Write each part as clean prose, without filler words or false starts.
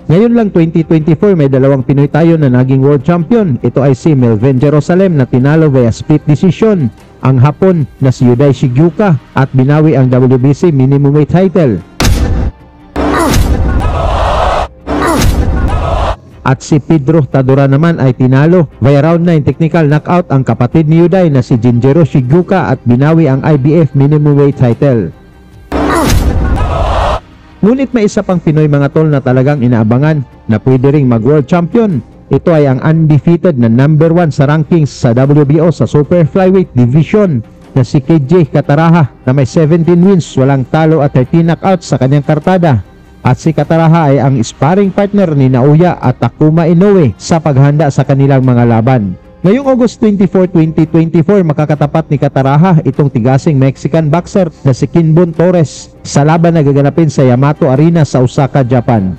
Ngayon lang 2024 may dalawang Pinoy tayo na naging world champion. Ito ay si Melvin Jerusalem na tinalo via split decision ang Hapon na si Yuday Shigyuka at binawi ang WBC minimum weight title. At si Pedro Tadora naman ay tinalo via round 9 technical knockout ang kapatid ni Yuday na si Jinjiro Shigyuka at binawi ang IBF minimum weight title. Ngunit may isa pang Pinoy mga tol na talagang inaabangan na pwede ring mag-world champion. Ito ay ang undefeated na number 1 sa rankings sa WBO sa super flyweight division na si KJ Kataraha na may 17 wins, walang talo at 13 knockouts sa kanyang kartada. At si Kataraha ay ang sparring partner ni Naoya at Takuma Inoue sa paghanda sa kanilang mga laban. Ngayong August 24, 2024, makakatapat ni Kataraha itong tigasing Mexican boxer na si Kinbon Torres sa laban na gaganapin sa Yamato Arena sa Osaka, Japan.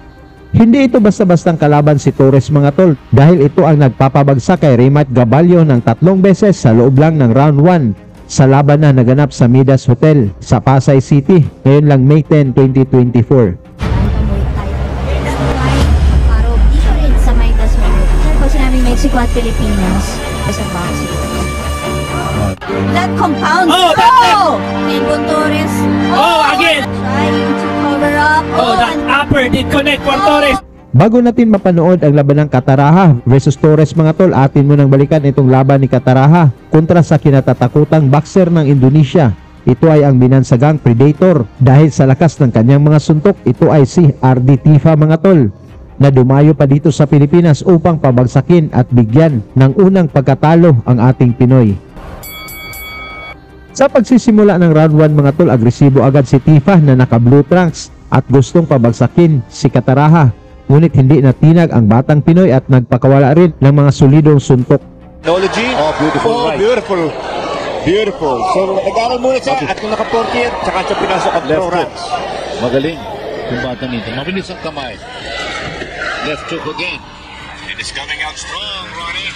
Hindi ito basta-bastang kalaban si Torres mga tol dahil ito ang nagpapabagsak kay Raymat Gabalio ng 3 beses sa loob lang ng round 1 sa laban na naganap sa Midas Hotel sa Pasay City ngayon lang May 10, 2024. Mexico at Pilipinas sa boxing. That compounds. Oh, that Kinbon Torres. Oh, again. Trying to cover up. Oh, that upper did connect for Torres. Bago natin mapanood ang laban ng Kataraha versus Torres mga tol, atin mo nang balikan itong laban ni Kataraha kontra sa kinatatakutang boxer ng Indonesia. Ito ay ang binansagang Predator dahil sa lakas ng kanyang mga suntok. Ito ay si RD Tifa mga tol na dumayo pa dito sa Pilipinas upang pabagsakin at bigyan ng unang pagkatalo ang ating Pinoy. Sa pagsisimula ng round 1 mga tol, agresibo agad si Tifa na naka blue trunks at gustong pabagsakin si Kataraha. Ngunit hindi natinag ang batang Pinoy at nagpakawala rin ng mga solidong suntok. Technology. Oh, beautiful. Oh, right. Beautiful. Beautiful. So, nag-aaral muna siya at kung naka-40 at saka siya pinasok ang left runs. Magaling yung batang ito. Mabilis ang kamay. Left hook again. It is coming out strong, Ronnie.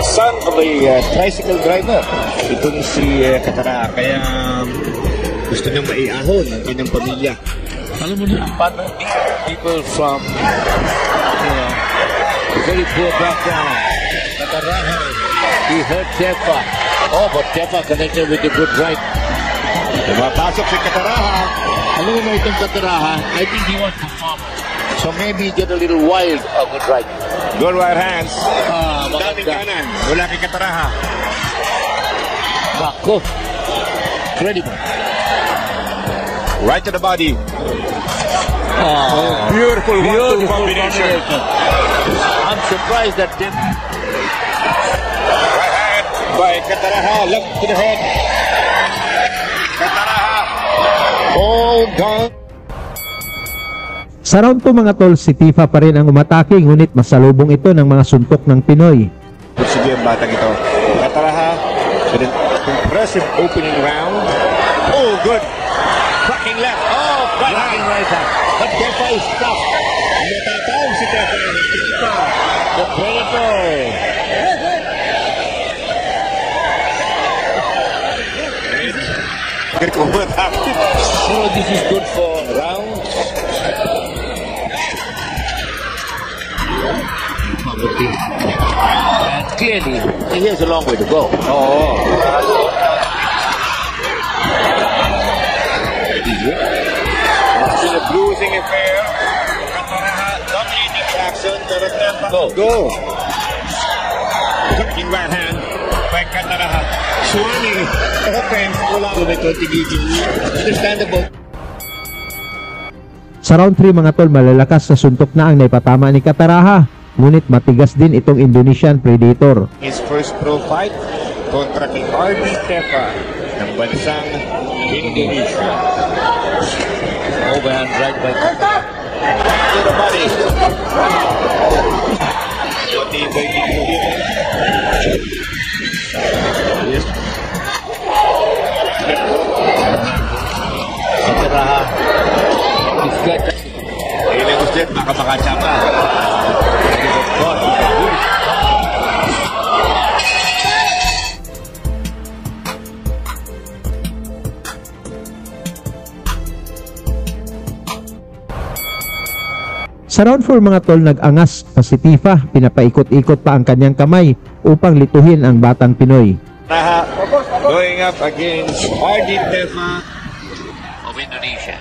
The son of a tricycle driver. Itong si Kataraha. Kaya gusto niyang maiahon ang kanyang pamilya. Alam mo na, people from very poor background. Kataraha, he hurt Tefa. Oh, but Tefa connected with the good right. Mapasok si Kataraha. Alam mo itong Kataraha, I think he wants to farm. So maybe get a little wild of good right. Good right hands. Daming kanan. Wala kay Kataraha. Bako. Incredible. Right to the body. Oh, beautiful one-two combination. I'm surprised that didn't. Right hand by Kataraha. Left to the head. Kataraha. Oh, gone. Sa round 2 mga tol, si Tifa pa rin ang umatake ngunit masalubong ito ng mga suntok ng Pinoy. Sige ang batang ito. Kataraha with an impressive opening round. Oh, good. Cracking left. Oh, right hand. But Tefa is tough. Natatawag si Tefa. The Predator. So this is good for rounds. And clearly, he has a long way to go. Oh. It's been a bruising affair. Kataraha dominating action. Go. Cooking right hand by Kataraha. Swami. Offense. Wala ko may kontigigil. Understandable. Sa round 3 mga tol, malalakas sa suntok na ang naipatama ni Kataraha. Ngunit matigas din itong Indonesian Predator. His first pro fight kontra kay RD Tefa ng bansang Indonesia. Overhand right by To the body. Matibay dito dito. Kataraha. He's got Ayun ang gusto yun, baka makachapa. Sa round 4 mga tol, nag-angas pa si Tifa, pinapaikot-ikot pa ang kanyang kamay upang lituhin ang batang Pinoy. Going up against RD Tefa Of Indonesia.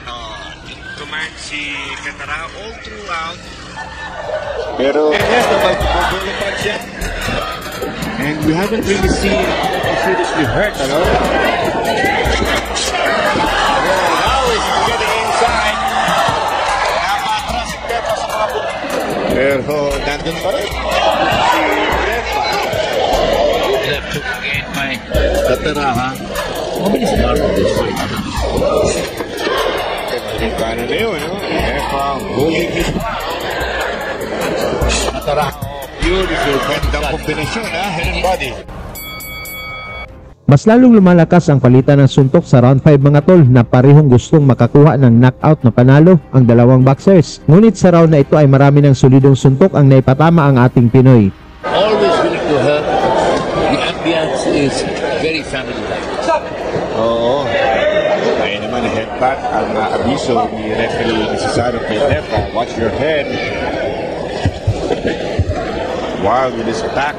command si Kataraha all throughout. Pero yes, nagpapagulupad siya. And we haven't really seen him seriously hurt, ano? Now he's getting inside. Napatras si Tefa sa mga buto. Pero nandun pa rin si Tefa. Left hook again by Kataraha. Mabilis ang arm of this fight. Yung kanan na yun, no? Tefa holding his Kataraha. Beautiful, gandang kombinasyon, ha? Head and body. Mas lalong lumalakas ang palitan ng suntok sa round 5 mga tol na parehong gustong makakuha ng knockout na panalo ang dalawang boxers. Ngunit sa round na ito ay marami ng solidong suntok ang naipatama ang ating Pinoy. Always willing to help. The ambience is very family-like. Oo. Kaya naman headbutt ang abiso ni referee ni Cesaro kay Tefa. Watch your head. Wild with his back.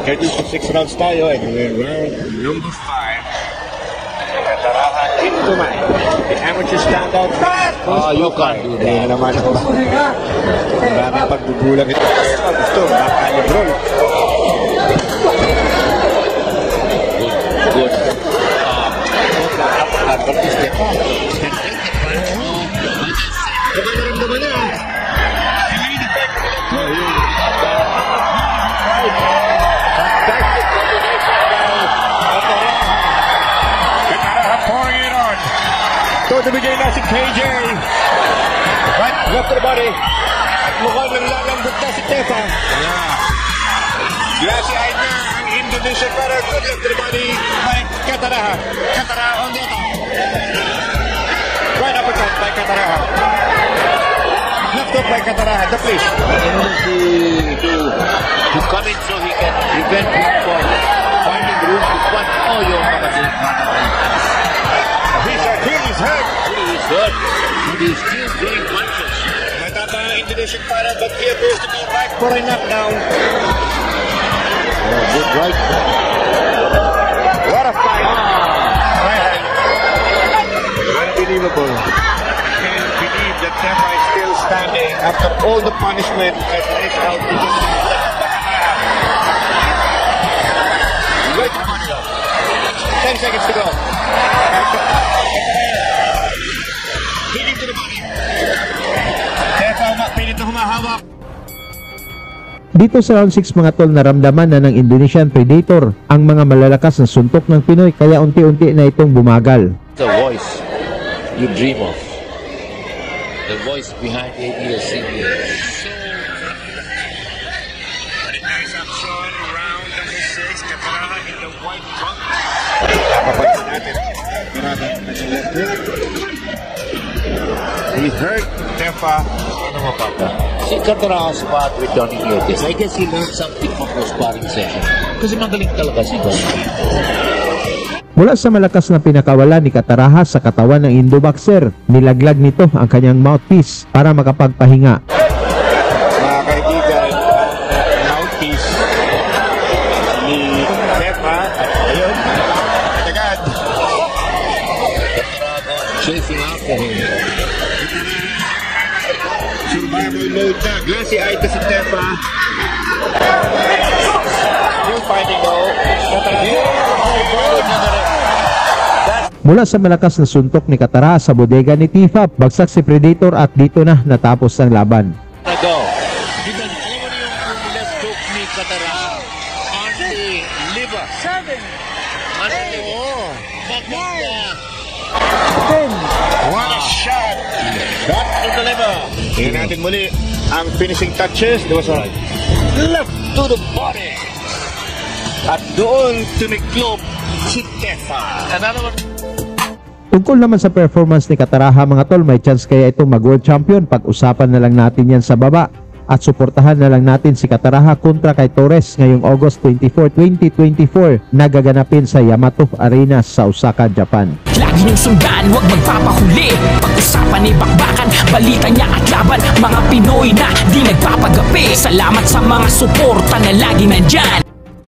Scheduled for 6 rounds tayo and we're round number 5. Kataraha into mine. The amateur standout. You can't do that. Kaya naman ang maraming pagbubulang ito. Gusto, makalibron. Good. But this Tefa can take advantage of Naman na. Fantastic combination by Kataraha pouring it on. Todo bigay na si KJ. Right, left to the body. At mukhang naglalambot na si Tefa. Glassy-eyed na ang Indonesian para good left to the body by Kataraha. Kataraha on the top. Right uppercut by Kataraha. Left hook by Kataraha. The finish. To come in so he can prevent him from finding room to punch. Oh, yung mga He's hurt. He is hurt. But he's still throwing punches. Matapa ang Indonesian para but he appears to be right for a knockdown. Oh, good right. What a fight. Unbelievable. I can't believe that Tefa is still standing after all the punishment that is out. Wait. 10 seconds to go. Hitting to the body. Tefa pilit na humahawak. Dito sa round 6 mga tol, naramdaman na ng Indonesian Predator ang mga malalakas na suntok ng Pinoy kaya unti-unti na itong bumagal. The voice you dream of. The voice behind ABS-CBN. Nice action, round number 6. Kataraha in the white trunk. Papansin natin. Kataraha na siya left hook. He hurt Tefa. Ano mapapa? Si Kataraha spot with Donnie Nietes. I guess he learned something from those sparring sessions. Kasi magaling talaga si Donnie. Mula sa malakas na pinakawala ni Kataraha sa katawan ng Indo-boxer, nilaglag nito ang kanyang mouthpiece para makapagpahinga. Mga kaibigan, mouthpiece ni Tefa. Ayun, agad. Chasing after him. Survival mode na. Glassy-eyed na si Tefa. Yung fighting though. Mula sa malakas na suntok ni Kataraha sa bodega ni Tifa, bagsak si Predator at dito na natapos ang laban. Go. Because alam mo yung left hook ni Kataraha on the liver. 7. On the liver. What a shot! Shot to the liver. Tingnan natin muli ang finishing touches. There was a left to the body. At doon tumiklop si Tefa. Another one. Tungkol naman sa performance ni Kataraha mga tol, may chance kaya itong mag-world champion? Pag-usapan na lang natin yan sa baba. At suportahan na lang natin si Kataraha kontra kay Torres ngayong August 24, 2024 na gaganapin sa Yamato Arena sa Osaka, Japan. Lagi niyong sundan, huwag magpapahuli. Pag-usapan ay bakbakan, balita niya at laban. laban, mga Pinoy na di nagpapagapi. Salamat sa mga suporta na lagi nandyan.